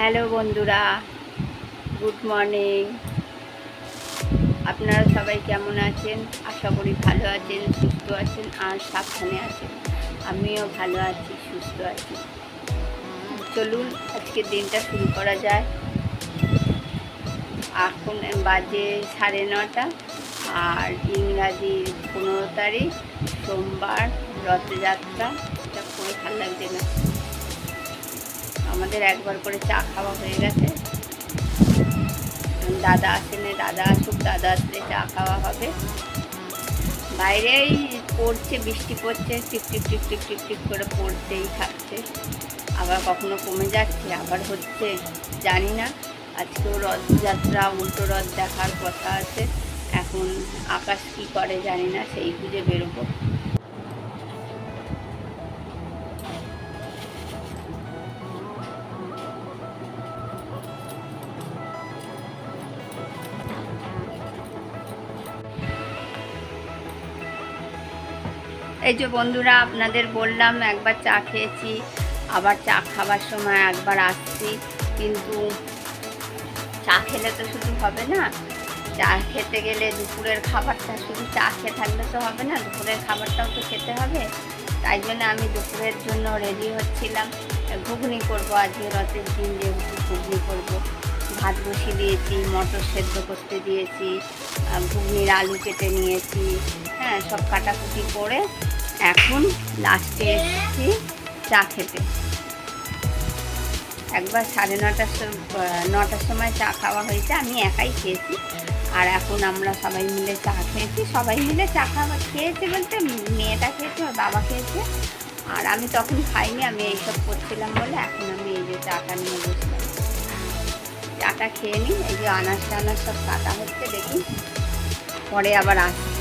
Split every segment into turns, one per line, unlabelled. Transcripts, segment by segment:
Hello বন্ধুরা, good morning. আপনারা সবাই কেমন আছেন? আশা করি ভালো আছেন, সুস্থ আছেন আর সাবধানে আছেন। আমিও ভালো আছি, সুস্থ আছি। চলুন আজকের দিনটা শুরু করা যায়। এখন বাজে 9:30 আর ইংরাজি 15 তারিখ, সোমবার, রথযাত্রা। এটা খুবই ভালো লাগছে না। আমাদের একবার করে চা খাওয়া হয়ে গেছে। দাদা আসেনি, দাদা আসুক, দাদা আসলে চা খাওয়া হবে। বাইরেই পড়ছে, বৃষ্টি পড়ছে, টিপ টিপ টিপ টিপ টিপ টিপ করে পড়তেই থাকছে। আবার কখনো কমে যাচ্ছে, আবার হচ্ছে, জানি না। আজকেও রথযাত্রা, উল্টো রথ দেখার কথা আছে। এখন আকাশ কী করে জানি না, সেই বুঝে বেরোবো। এই যে বন্ধুরা, আপনাদের বললাম একবার চা খেয়েছি, আবার চা খাবার সময় একবার আসছি। কিন্তু চা খেলে তো শুধু হবে না, চা খেতে গেলে দুপুরের খাবারটা, শুধু চা খেয়ে থাকলে তো হবে না, দুপুরের খাবারটাও তো খেতে হবে। তাই জন্য আমি দুপুরের জন্য রেডি হচ্ছিলাম। ঘুগনি করব, আজকে রথের দিন যেহেতু ঘুগনি করব। ভাত বসিয়ে দিয়েছি, মটর সেদ্ধ করতে দিয়েছি, ঘুগনির আলু কেটে নিয়েছি। হ্যাঁ, সব কাটাকুটি করে এখন লাস্টে এসেছি চা খেতে। একবার 9:30 সময় চা খাওয়া হয়েছে, আমি একাই খেয়েছি। আর এখন আমরা সবাই মিলে চা খেয়েছি। সবাই মিলে চা খাওয়া খেয়েছে বলতে মেয়েটা খেয়েছে, ওর বাবা খেয়েছে, আর আমি তখন খাইনি। আমি এইসব করছিলাম বলে এখন আমি এই যে চাটা নিয়ে বসলাম। চাটা খেয়ে নিই। এই যে আনাজ টানাজ সব কাটা হচ্ছে, দেখি পরে আবার আসছি।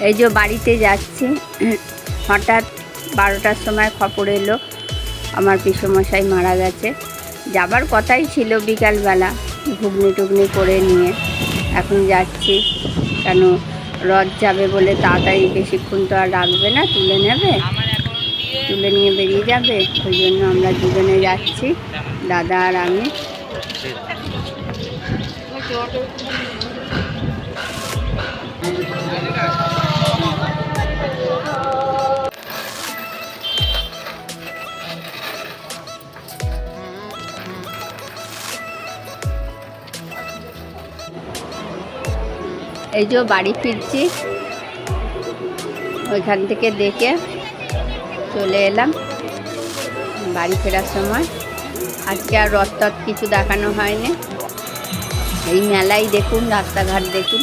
এই যে বাড়িতে যাচ্ছি, হঠাৎ 12টার সময় খবর এলো আমার পিসেমশাই মারা গেছে। যাবার কথাই ছিল বিকালবেলা, ঘুগনি টুগনি করে নিয়ে। এখন যাচ্ছি, কেন রথ যাবে বলে তাড়াতাড়ি বেশিক্ষণ তো আর রাখবে না, তুলে নেবে, তুলে নিয়ে বেরিয়ে যাবে। ওই জন্য আমরা দুজনে যাচ্ছি, দাদা আর আমি। এই যে বাড়ি ফিরছি, ওইখান থেকে দেখে চলে এলাম বাড়ি ফেরার সময়। আজকে আর রথ টথ কিছু দেখানো হয়নি। এই মেলাই দেখুন, রাস্তাঘাট দেখুন।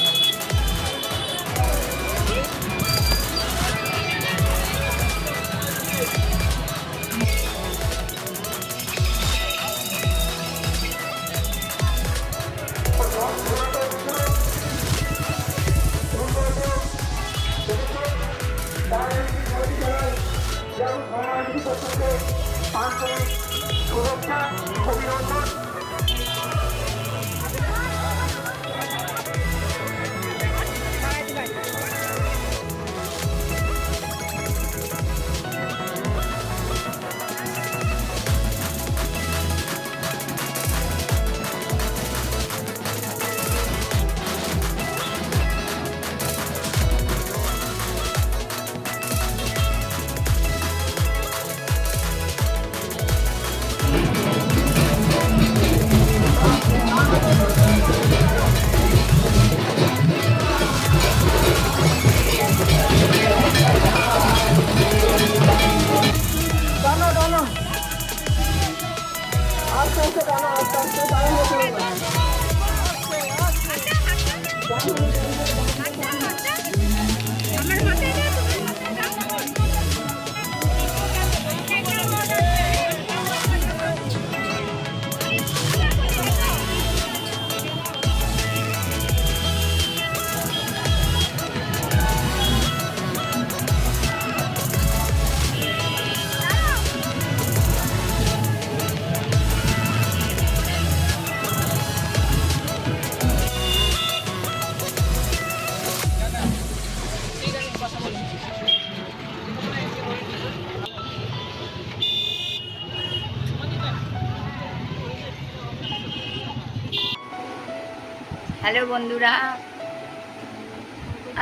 হ্যালো বন্ধুরা,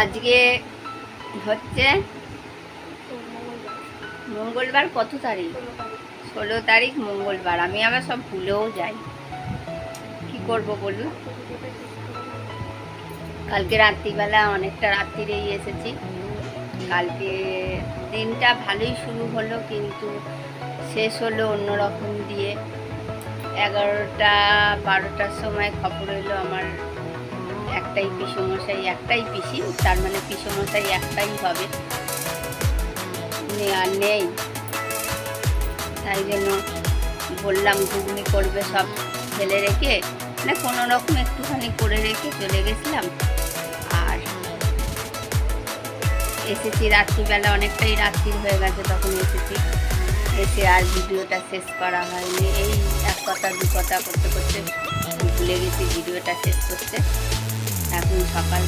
আজকে হচ্ছে মঙ্গলবার। কত তারিখ? 16 তারিখ মঙ্গলবার। আমি আবার সব ভুলেও যাই, কি করব বলুন। কালকে রাত্রিবেলা অনেকটা রাত্রিরেই এসেছি। কালকে দিনটা ভালোই শুরু হলো, কিন্তু শেষ হলো অন্যরকম দিয়ে। 11টা 12টার সময় খবর এলো আমার একটাই পিসেমশাই, একটাই পিসি, তার মানে পিসেমশাই একটাই হবে, আর নেই। তাই জন্য বললাম ঘুগনি করবে সব ফেলে রেখে, মানে কোনো রকম একটুখানি করে রেখে চলে গেছিলাম। আর এসেছি রাত্রিবেলা, অনেকটাই রাত্রি হয়ে গেছে তখন এসেছি। এসে আর ভিডিওটা শেষ করা হয়নি। এই এক কথা দু কথা করতে করতে ভুলে গেছি ভিডিওটা শেষ করতে। এখন সকাল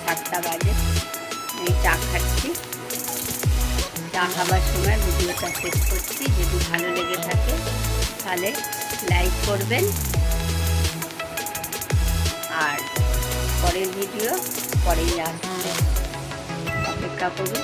7টা বাজে, এই চা খাচ্ছি। চা খাবার সময় ভিডিওটা শেষ করছি। যদি ভালো লেগে থাকে তাহলে লাইক করবেন, আর পরের ভিডিও পরেই আসবে, অপেক্ষা করুন।